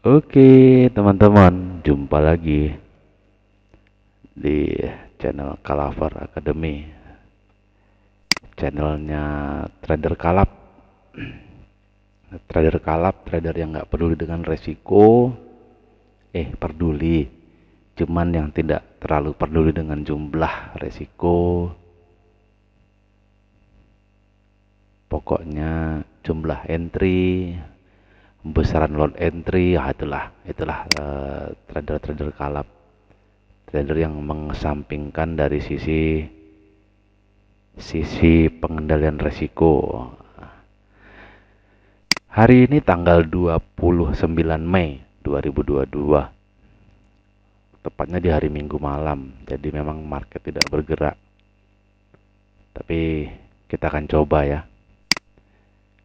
Oke, teman-teman, jumpa lagi di channel Kalaver Academy, channelnya trader kalap. Trader kalap, trader yang nggak peduli dengan resiko, peduli, cuman yang tidak terlalu peduli dengan jumlah resiko. Pokoknya jumlah entry, besaran lot entry, itulah trader-trader kalap, trader yang mengesampingkan dari sisi pengendalian resiko. Hari ini tanggal 29 Mei 2022, tepatnya di hari Minggu malam. Jadi memang market tidak bergerak, tapi kita akan coba ya.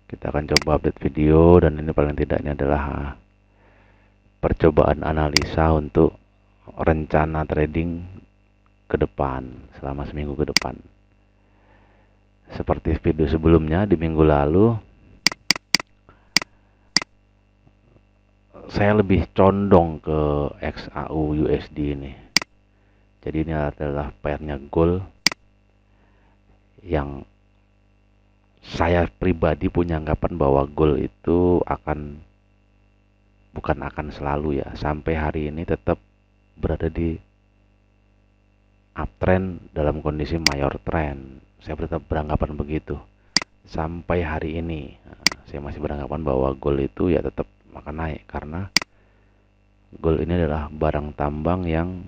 Kita akan coba update video, dan ini paling tidak ini adalah percobaan analisa untuk rencana trading ke depan selama seminggu ke depan. Seperti video sebelumnya di minggu lalu, saya lebih condong ke XAU USD ini. Jadi ini adalah pairnya gold yang saya pribadi punya anggapan bahwa gold itu bukan akan selalu ya, sampai hari ini tetap berada di uptrend dalam kondisi mayor trend. Saya tetap beranggapan begitu sampai hari ini. Saya masih beranggapan bahwa gold itu ya tetap akan naik, karena gold ini adalah barang tambang yang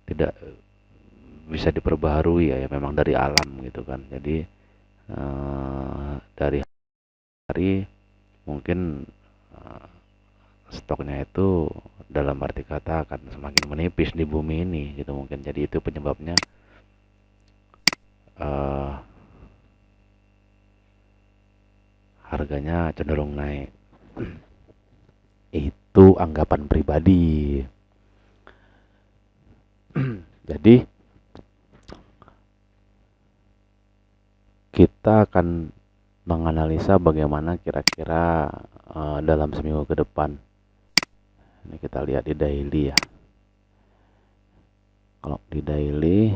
tidak bisa diperbaharui ya, memang dari alam gitu kan. Jadi dari hari mungkin stoknya itu dalam arti kata akan semakin menipis di bumi ini gitu mungkin. Jadi itu penyebabnya harganya cenderung naik. Itu anggapan pribadi. Jadi kita akan menganalisa bagaimana kira-kira dalam seminggu ke depan. Ini kita lihat di daily ya. Kalau di daily,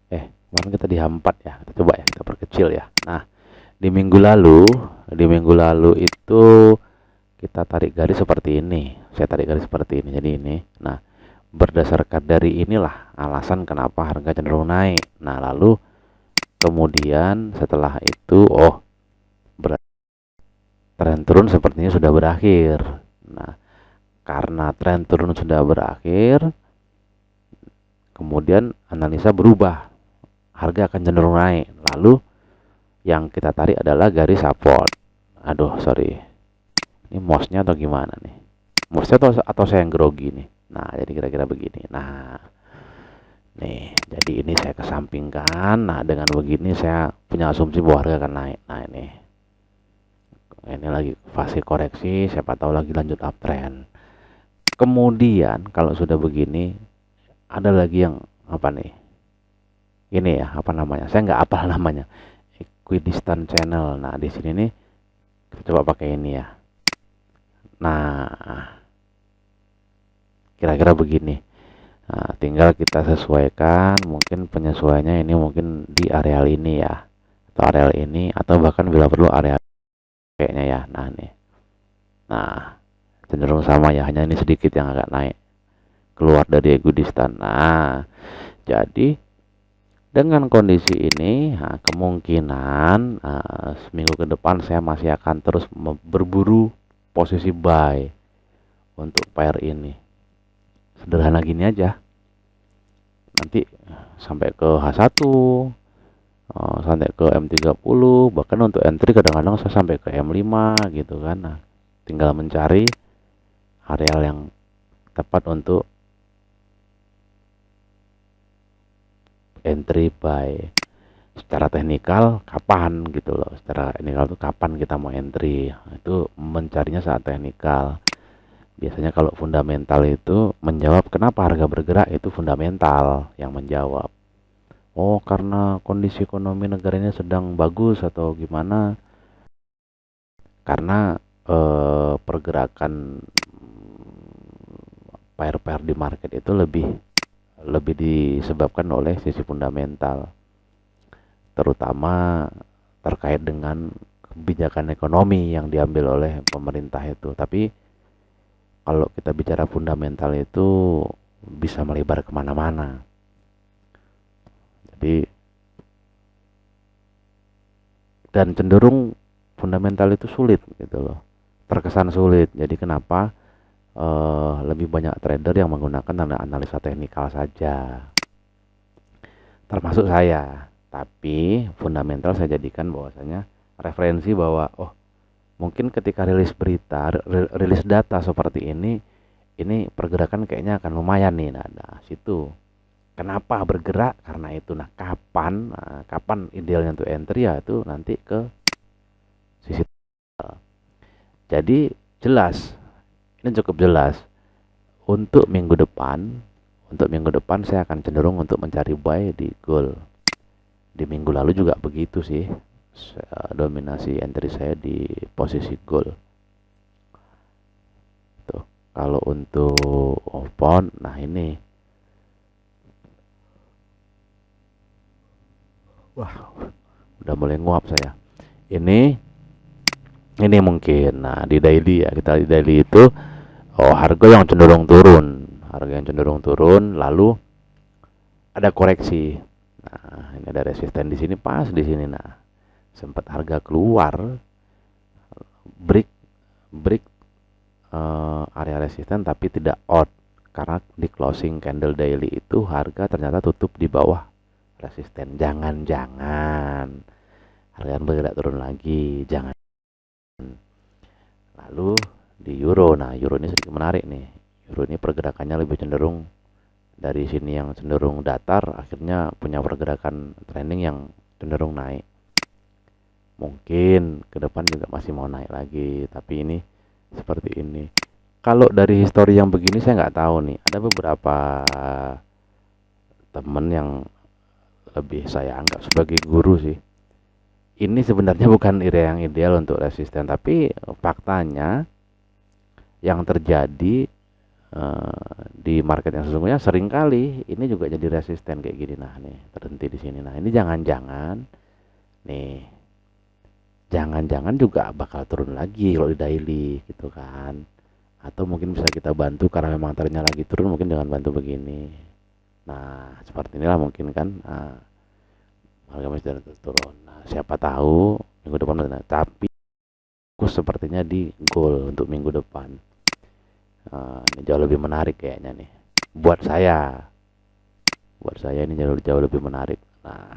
kemarin kita di H4 ya. Kita coba ya, kita perkecil ya. Nah, di minggu lalu itu kita tarik garis seperti ini. Saya tarik garis seperti ini. Jadi ini. Nah, berdasarkan dari inilah alasan kenapa harga cenderung naik. Nah, lalu kemudian setelah itu tren turun sepertinya sudah berakhir. Nah, karena tren turun sudah berakhir, kemudian analisa berubah, harga akan cenderung naik. Lalu yang kita tarik adalah garis support. Aduh, sorry, ini mouse-nya atau gimana nih? Mouse-nya atau saya yang grogi nih? Nah, jadi kira-kira begini. Nah, nih, jadi ini saya kesampingkan. Nah, dengan begini saya punya asumsi bahwa harga akan naik. Nah, ini lagi fase koreksi, siapa tahu lagi lanjut uptrend. Kemudian kalau sudah begini, ada lagi yang apa nih? Ini ya, apa namanya? Saya nggak apal namanya. Equidistant channel. Nah, di sini nih kita coba pakai ini ya. Nah, kira-kira begini. Nah, tinggal kita sesuaikan, mungkin penyesuaiannya ini mungkin di areal ini ya, atau areal ini, atau bahkan bila perlu areal kayaknya ya. Nah, nih. Nah, cenderung sama ya, hanya ini sedikit yang agak naik keluar dari equidistant. Nah, jadi dengan kondisi ini, kemungkinan seminggu ke depan saya masih akan terus berburu posisi buy untuk pair ini. Sederhana gini aja. Nanti sampai ke H1, sampai ke M30, bahkan untuk entry kadang-kadang saya sampai ke M5 gitu kan. Nah, tinggal mencari areal yang tepat untuk entry buy. Secara teknikal kapan gitu loh, secara teknikal itu kapan kita mau entry, itu mencarinya saat teknikal. Biasanya kalau fundamental itu menjawab kenapa harga bergerak, itu fundamental yang menjawab. Oh, karena kondisi ekonomi negaranya sedang bagus atau gimana, karena pergerakan pair-pair di market itu lebih disebabkan oleh sisi fundamental, terutama terkait dengan kebijakan ekonomi yang diambil oleh pemerintah itu. Tapi kalau kita bicara fundamental itu bisa melebar kemana-mana. Jadi dan cenderung fundamental itu sulit gitu loh, terkesan sulit. Jadi kenapa lebih banyak trader yang menggunakan analisa teknikal saja, termasuk saya. Tapi fundamental saya jadikan bahwasanya referensi bahwa mungkin ketika rilis berita, rilis data seperti ini pergerakan kayaknya akan lumayan nih. Nah, situ. Kenapa bergerak? Karena itu. Nah, kapan idealnya untuk entry ya itu nanti ke sisi. Jadi jelas, ini cukup jelas. Untuk minggu depan saya akan cenderung untuk mencari buy di gold. Di minggu lalu juga begitu sih. Dominasi entry saya di posisi gold. Tuh, kalau untuk pound, nah ini. Wah, udah mulai nguap saya. Ini mungkin. Nah, di daily ya, kita di daily itu harga yang cenderung turun, lalu ada koreksi. Nah, ini ada resisten di sini, pas di sini. Nah, sempat harga keluar break area resisten tapi tidak out, karena di closing candle daily itu harga ternyata tutup di bawah resisten. Jangan harga bergerak turun lagi, jangan. Lalu di euro, nah euro ini sedikit menarik nih. Euro ini pergerakannya lebih cenderung dari sini yang cenderung datar, akhirnya punya pergerakan trending yang cenderung naik. Mungkin ke depan juga masih mau naik lagi, tapi ini seperti ini. Kalau dari histori yang begini saya nggak tahu nih. Ada beberapa temen yang lebih saya anggap sebagai guru sih. Ini sebenarnya bukan area yang ideal untuk resisten, tapi faktanya yang terjadi di market yang sesungguhnya seringkali ini juga jadi resisten kayak gini. Nah, nih terhenti di sini. Nah, ini jangan-jangan juga bakal turun lagi kalau di daily gitu kan. Atau mungkin bisa kita bantu karena memang trennya lagi turun, mungkin dengan bantu begini. Nah, seperti inilah mungkin kan. Nah, harga masih turun. Nah, siapa tahu minggu depan. Tapi fokus sepertinya di gold untuk minggu depan. Ini jauh lebih menarik kayaknya nih. Buat saya ini jauh lebih menarik. Nah,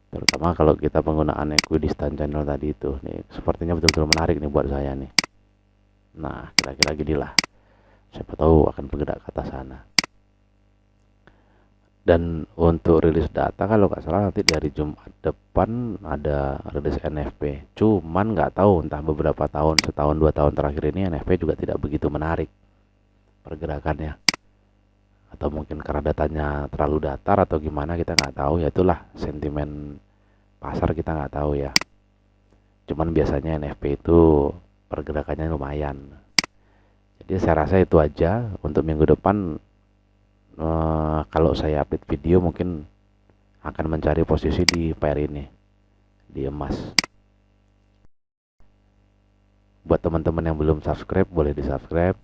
terutama kalau kita penggunaan equidistant channel tadi itu nih, sepertinya betul-betul menarik nih buat saya nih. Nah, kira-kira gini lah. Siapa tahu akan bergerak ke atas sana. Dan untuk rilis data kalau nggak salah nanti di hari Jumat depan ada rilis NFP. Cuman nggak tahu, entah beberapa tahun, setahun 2 tahun terakhir ini NFP juga tidak begitu menarik pergerakannya. Atau mungkin karena datanya terlalu datar atau gimana, kita nggak tahu. Ya itulah sentimen pasar, kita nggak tahu ya. Cuman biasanya NFP itu pergerakannya lumayan. Jadi saya rasa itu aja untuk minggu depan. Kalau saya update video mungkin akan mencari posisi di pair ini, di emas. Buat teman-teman yang belum subscribe, boleh di subscribe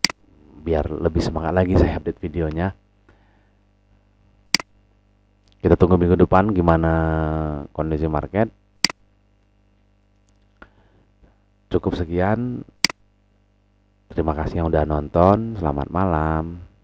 biar lebih semangat lagi saya update videonya. Kita tunggu minggu depan gimana kondisi market. Cukup sekian. Terima kasih yang udah nonton. Selamat malam.